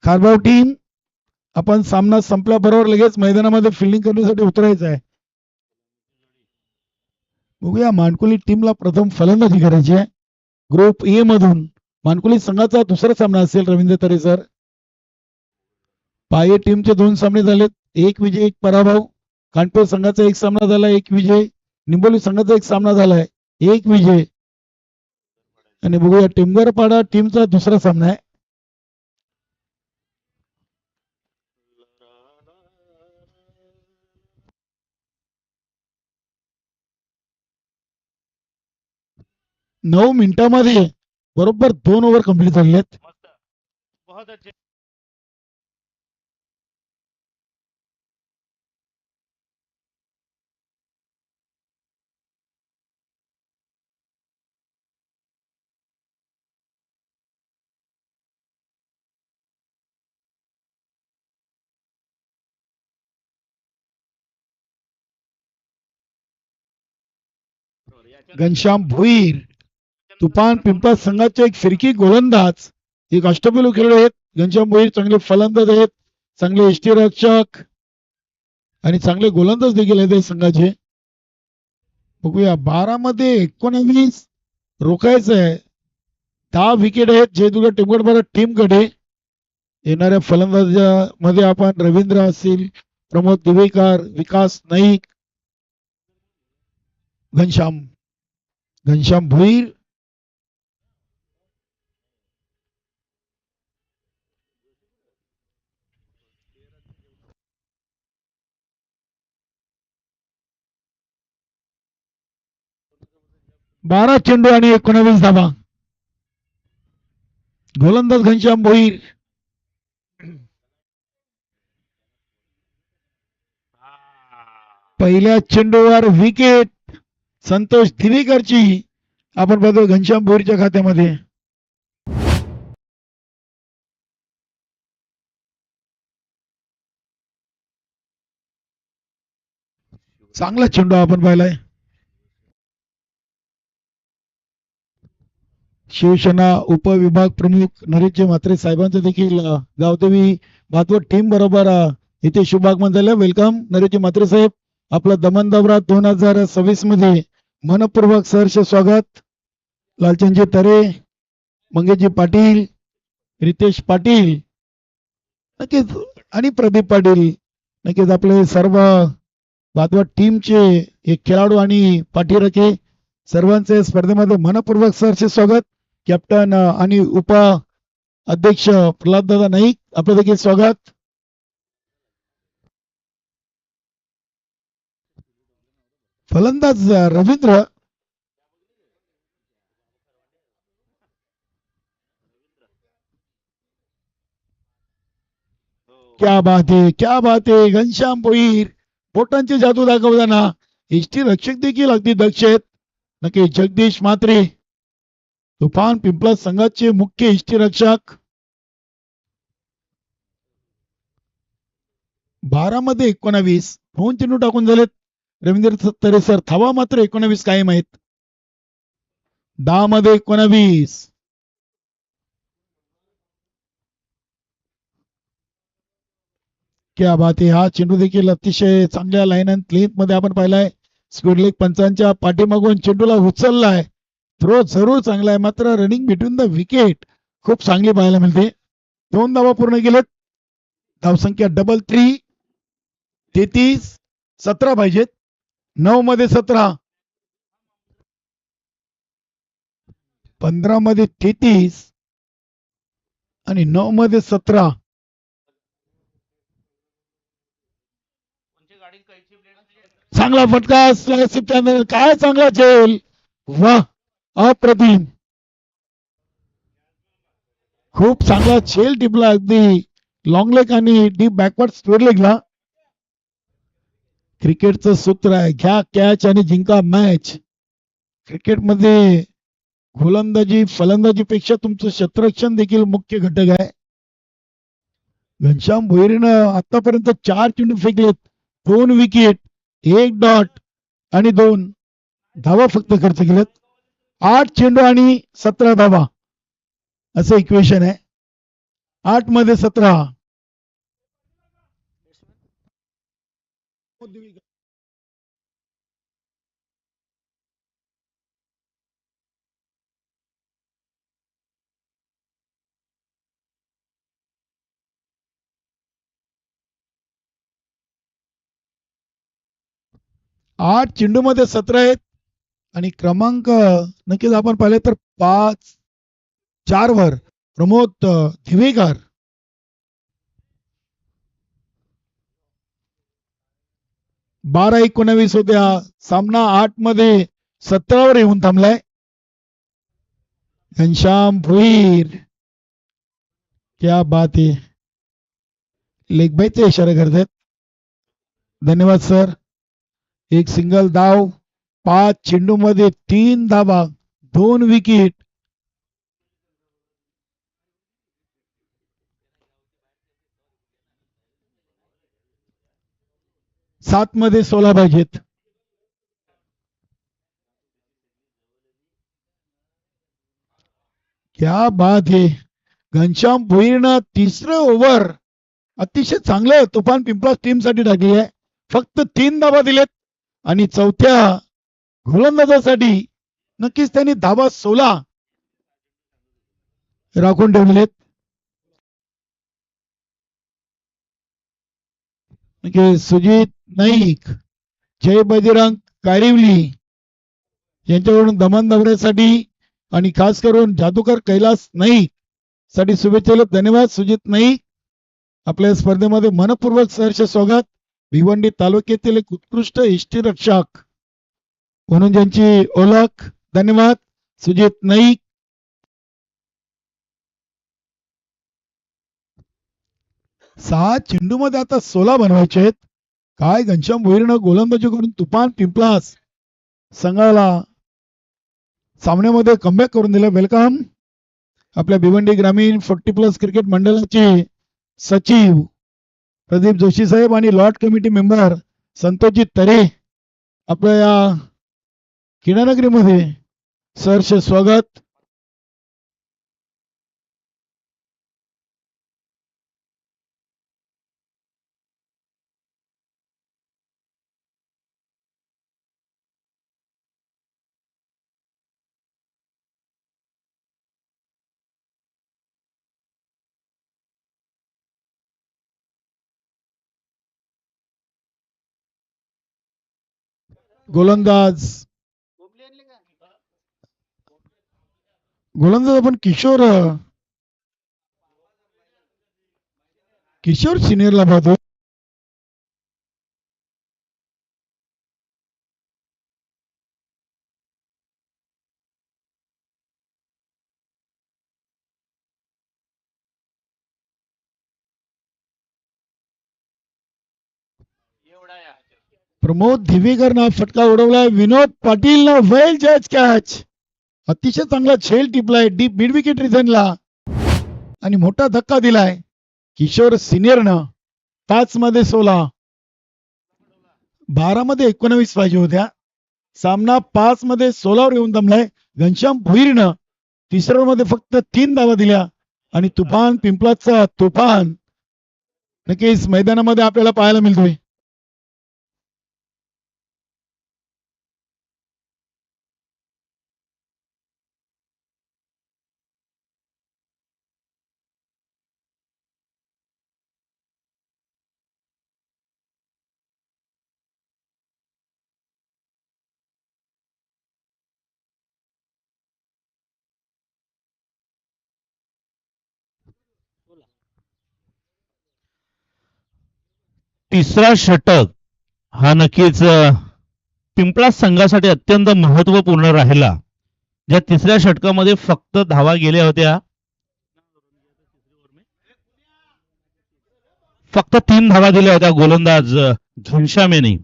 खारबाव टीम, आपण सामना संपल्याबरोबर लगेच मैदानामध्ये फिल्डिंग करण्यासाठी उतरायचं आहे. बघूया मानकुली टीमला प्रथम फलंदाजी करायची आहे. ग्रुप ए मधून मानकुली संघाचा दुसरा सामना असेल. रवींद्र तरे सर. पाये टीमचे 2 सामने झालेत. 1 विजय 1 पराभव. कानपूर संघाचा 1 सामना झाला 1 विजय. निंबोली संघाचा 1 सामना झालाय 1 विजय. आणि बघूया टिमगरपाडा टीमचा दुसरा सामना आहे. नऊ मिनिटांमध्ये बरोबर 2 ओव्हर कंप्लीट झाले आहेत. घनश्याम भोईर, तुफान पिंपळा संघाचे एक फिरकी गोलंदाज, एक अष्टपैलू खेळाडू आहेत. घनश्याम भोईर चांगले फलंदाज आहेत, चांगले यष्टीरक्षक आणि चांगले गोलंदाज देखील आहेत संघाचे. बघूया 12 मध्ये 19 रोखायचं आहे. 10 विकेट आहेत जयदुर्ग टिमगडपाडा टीमकडे. येणाऱ्या फलंदाजामध्ये आपण रवींद्र असतील, प्रमोद दिवेकर, विकास नाईक, घनश्याम भोईर. बारा चेंडू आणि 19 धावा. गोलंदाज घनश्याम भोईर. पहिल्या चेंडूवर विकेट. संतोष दिवेकरची आपण बघतो घनश्याम भोईरच्या खात्यामध्ये. चांगला चेंडू आपण पाहिलाय. शिवसेना उपविभाग प्रमुख नरेशजी म्हात्रे साहेबांचं देखील गावदेवी भातवड टीम बरोबर इथे शुभागमन झालं. वेलकम नरेशजी म्हात्रे साहेब. आपला दमन दौरा 2026 मध्ये मनपूर्वक सहर्ष स्वागत. लालचंदजी तरे, मंगेशजी पाटील, रितेश पाटील नक्कीच आणि प्रदीप पाटील नक्कीच आपले सर्व भातवड टीमचे एक खेळाडू आणि पाठीराखे सर्वांचे स्पर्धेमध्ये मनपूर्वक सहर्ष स्वागत. कॅप्टन आणि उप अध्यक्ष प्रल्हाददादा नाईक आपलं देखील स्वागत. फलंदाज रवींद्र क्या बात है, क्या बात है. घनश्याम भोईर बोटांची जादू दाखवताना इष्टी रक्षक देखील अगदी दक्ष आहेत. नक्की जगदीश म्हात्रे तुफान पिंपळा संघाचे मुख्य इष्टी रक्षक. 12 मध्ये 19 दोन चेंडू टाकून झालेत. रवींद्र तरे सर धावा मात्र 19 कायम आहेत. 10 मध्ये 19. क्या बात आहे. हा चेंडू देखील अतिशय चांगल्या लाईन अँड लेंथ मध्ये आपण पाहिलाय. स्पीड लेग पंचांच्या पाठीमागून चेंडूला उचललाय. थ्रो जरूर चांगला आहे मात्र रनिंग बिटवीन द विकेट खूप चांगली पाहायला मिळते. 2 धावा पूर्ण केलेत. धावसंख्या 33. 17 पाहिजेत. 9 मध्ये 17. 15 मध्ये 33 आणि 9 मध्ये 17. चांगला फटका काय चांगला झेल. वाह अप्रतिम. खूप चांगला झेल टिपला अगदी लॉंग लेग आणि डीप बॅकवर्ड स्क्वेअर लेगला. क्रिकेटचं सूत्र आहे घ्या कॅच आणि जिंका मॅच. क्रिकेटमध्ये गोलंदाजी फलंदाजीपेक्षा तुमचं क्षेत्ररक्षण देखील मुख्य घटक आहे. घनश्याम भोईरनं आतापर्यंत 4 चेंडू फेकलेत. 2 विकेट, 1 डॉट आणि 2 धावा फक्त खर्च केलेत. 8 चेंडू आणि 17 धावा असं इक्वेशन आहे. 8 मध्ये 17. 8 चेंडू मध्ये 17 आहेत आणि क्रमांक नक्कीच आपण पाहिले तर 4 वर प्रमोद दिवेकर. बारा 19 होत्या. सामना 8 मध्ये 17 वर येऊन थांबलाय. घनश्याम भोईर क्या बात आहे. लेग बायचे इशारे करतात. धन्यवाद सर. एक सिंगल धाव. 5 चेंडू मध्ये 3 धावा, 2 विकेट. 7 मध्ये 16 पाहिजेत. क्या बात है. घनश्याम भोईरनं तिसरं ओव्हर अतिशय चांगलं तुफान पिंपळा टीम साठी टाकली आहे. फक्त 3 धावा दिलेत आणि चौथ्या गोलंदाजासाठी नक्कीच त्यांनी धावा 16 राखून ठेवलेत. सुजित नाईक, जय बजरंग कारिवली यांच्याकडून दमन दौऱ्यासाठी आणि खास करून जादूकर कैलास नाईक साठी शुभेच्छा. धन्यवाद सुजित नाईक. आपल्या स्पर्धेमध्ये मनपूर्वक सहर्ष स्वागत. भिवंडी तालुक्यातील एक उत्कृष्ट इष्टिरक्षक म्हणून ज्यांची ओळख. धन्यवाद सुजित नाईक. 6 चेंडू मध्ये आता 16 बनवायचे आहेत. काय घनश्याम भोईरनं गोलंदाजी करून तुफान पिंपलास संघाला सामन्यामध्ये कमबॅक करून दिलं. वेलकम आपल्या भिवंडी ग्रामीण 40+ क्रिकेट मंडळाचे सचिव प्रदीप जोशी साहेब आणि लॉर्ड कमिटी मेंबर संतोषजी तरे आपल्या या क्रीडानगरीमध्ये सहर्ष स्वागत. गोलंदाज आपण किशोर सिनियरला पाहतो. प्रमोद धिवेकरनं फटका उडवला. विनोद पाटीलनं वेल जज कॅच. अतिशय चांगला झेल टिपलाय डीप मिड विकेट रिझनला आणि मोठा धक्का दिलाय. किशोर सिनियरनं 5 मध्ये 16, 12 मध्ये 19 पाहिजे होत्या. सामना 5 मध्ये 16 वर येऊन दमलाय. घनश्याम भुईरनं तिसऱ्या मध्ये फक्त 3 धावा दिल्या आणि तुफान पिंपलाचा तुफान नक्कीच मैदानामध्ये आपल्याला पाहायला मिळतोय. तिसरा षटक हा नक्कीच पिंपळा संघासाठी अत्यंत महत्वपूर्ण राहिला. ज्या तिसऱ्या षटकामध्ये फक्त धावा गेल्या होत्या, फक्त 3 धावा दिल्या होत्या गोलंदाज घनश्याम यांनी.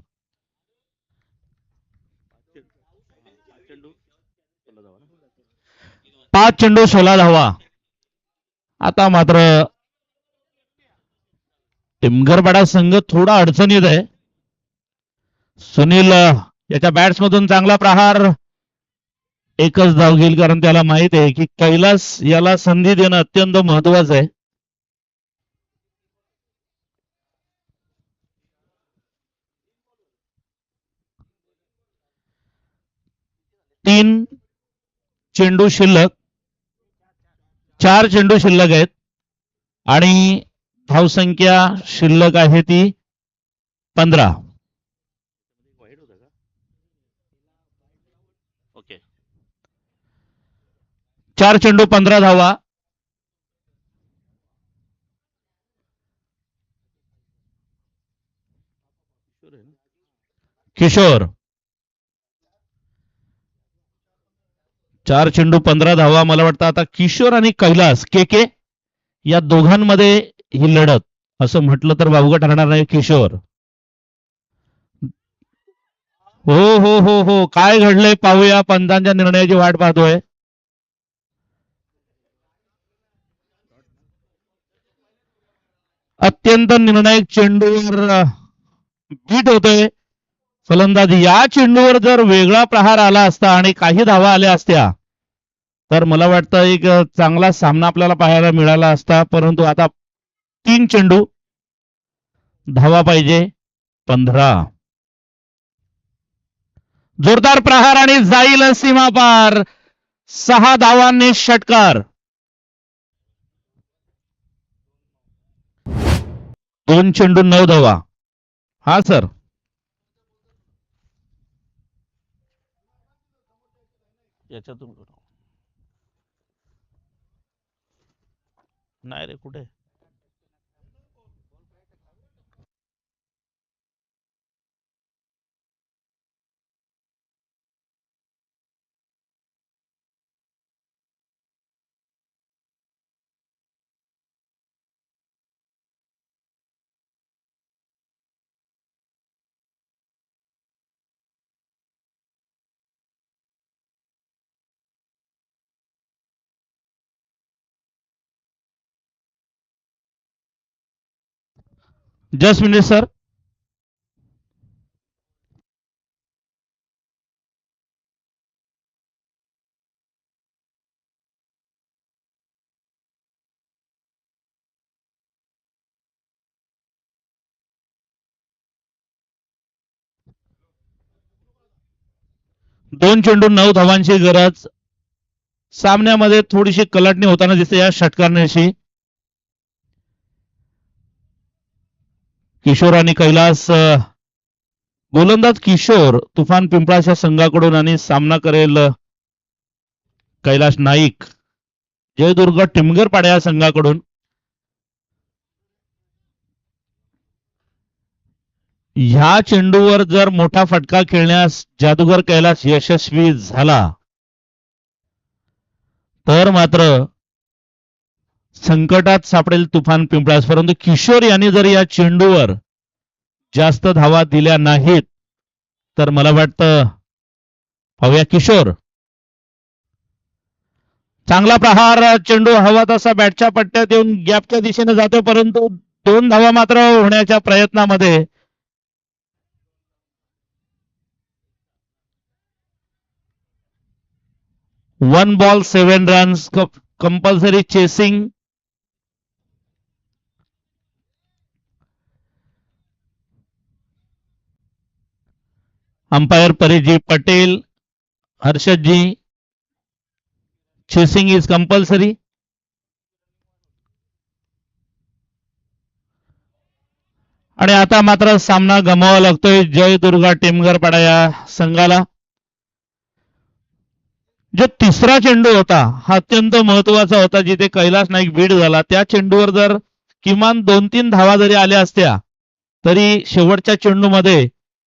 5 चेंडू 16 धावा. आता मात्र टिमगरपाडा संघ थोडा अडचणीत आहे. सुनील याच्या बॅट्स मधून चांगला प्रहार. एकच धाव घेईल कारण त्याला माहित आहे की कैलास याला संधी देणं अत्यंत महत्वाचं आहे. तीन चेंडू शिल्लक, 4 चेंडू शिल्लक आहेत आणि धावसंख्या शिल्लक आहे ती 15. ओके, 4 चेंडू 15 धावा. किशोर 4 चेंडू 15 धावा. मला वाटतं आता किशोर आणि कैलास के या दोघांमध्ये ही लढत असं म्हटलं तर वावगं ठरणार नाही. किशोर, हो हो हो हो, काय घडलंय पाहूया. पंतांच्या निर्णयाची वाट पाहतोय. अत्यंत निर्णायक चेंडूवर बीट होतोय फलंदाज. या चेंडूवर जर वेगळा प्रहार आला असता आणि काही धावा आल्या असत्या तर मला वाटतं एक चांगला सामना आपल्याला पाहायला मिळाला असता. परंतु आता 3 चेंडू, धावा पाहिजे 15. जोरदार प्रहार आणि जाईल सीमा पार. 6 धावांनी षटकार. 2 चेंडू 9 धावा. हा सर, याच्यातून नाही रे, कुठे जस्ट मिनिट सर. दोन चेंडू 9 धावांची गरज. सामन्यामध्ये थोडीशी कलाटणी होताना दिसते या षटकाराशी. किशोर आणि कैलास, गोलंदाज किशोर तुफान पिंपळाच्या संघाकडून आणि सामना करेल कैलास नाईक जयदुर्ग टिमगरपाडा या संघाकडून. ह्या चेंडूवर जर मोठा फटका खेळण्यास जादूगर कैलास यशस्वी झाला तर मात्र संकटात सापडेल तुफान पिंपळास. परंतु किशोर यांनी जर या चेंडूवर जास्त धावा दिल्या नाहीत तर मला वाटतं पाहूया किशोर. चांगला प्रहार. चेंडू हवा तसा बॅटच्या पट्ट्यात येऊन गॅपच्या दिशेने जातो, परंतु 2 धावा मात्र होण्याच्या प्रयत्नामध्ये 1 ball 7 runs. Compulsory chasing. Umpire परिजी पटेल, हर्षदजी, चेसिंग इज कंपल्सरी. आणि आता मात्र सामना गमावा लागतोय जयदुर्गा टिमगरपाडा या संघाला. जो तिसरा चेंडू होता हा अत्यंत महत्वाचा होता, जिथे कैलास नाईक बीड झाला. त्या चेंडूवर जर किमान 2-3 धावा जरी आल्या असत्या तरी शेवटच्या चेंडूमध्ये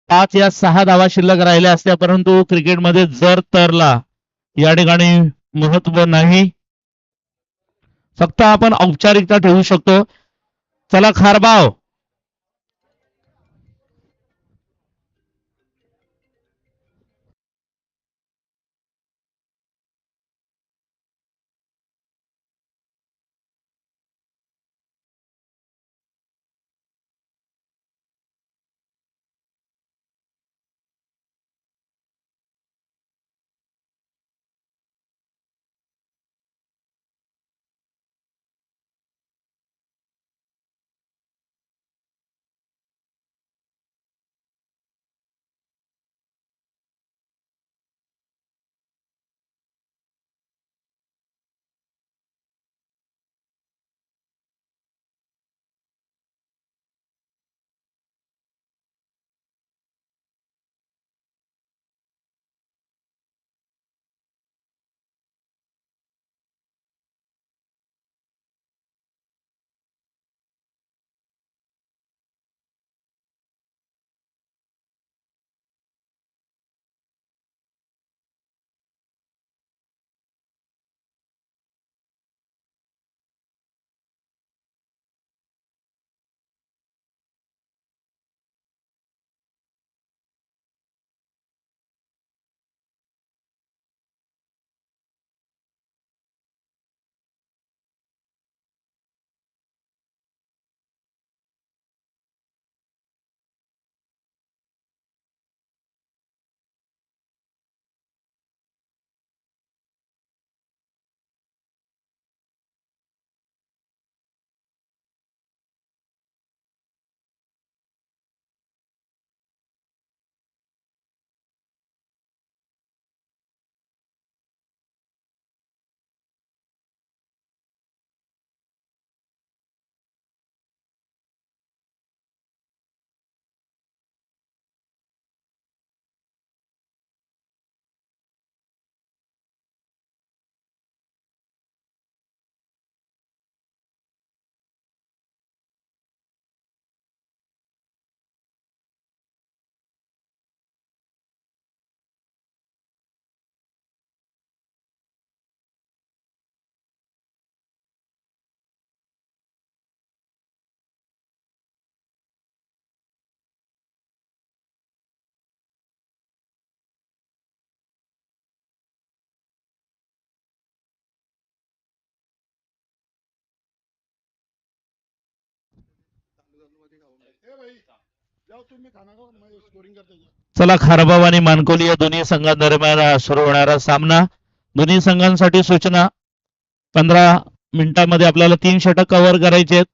5 या 6 धावा शिल्लक राहिल्या असत्या. परंतु क्रिकेटमध्ये जर तरला या ठिकाणी महत्व नाही, फक्त आपण औपचारिकता ठेवू शकतो. चला खारबाव. चला, खारबाव आणि मानकोली या दोन्ही संघांदरम्यान सुरू होणारा सामना. दोन्ही संघांसाठी सूचना, 15 मिनिटांमध्ये आपल्याला 3 षटक कव्हर करायचे आहेत.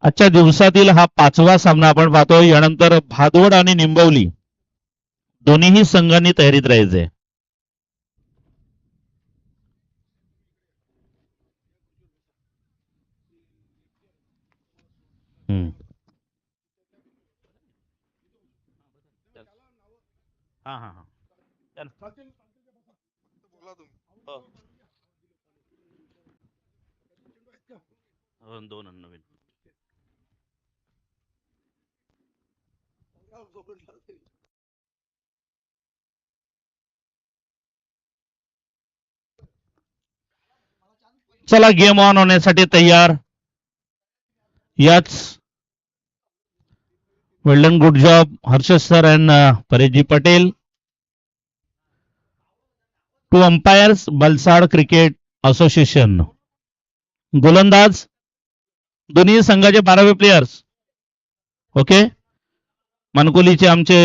आजच्या दिवसातील हा 5वा सामना आपण पाहतोय. यानंतर भादवड आणि निंबवली दोन्हीही संघांनी तयारीत राहायचे. हा हा हा दोन नवीन. चला, गेम ऑन होण्यासाठी तयार. याच well done, good job Harshad sir and परेशजी Patel. Two umpires, Valsad cricket association. गोलंदाज दोन्ही संघाचे 12वे प्लेयर्स. ओके, मानकोलीचे आमचे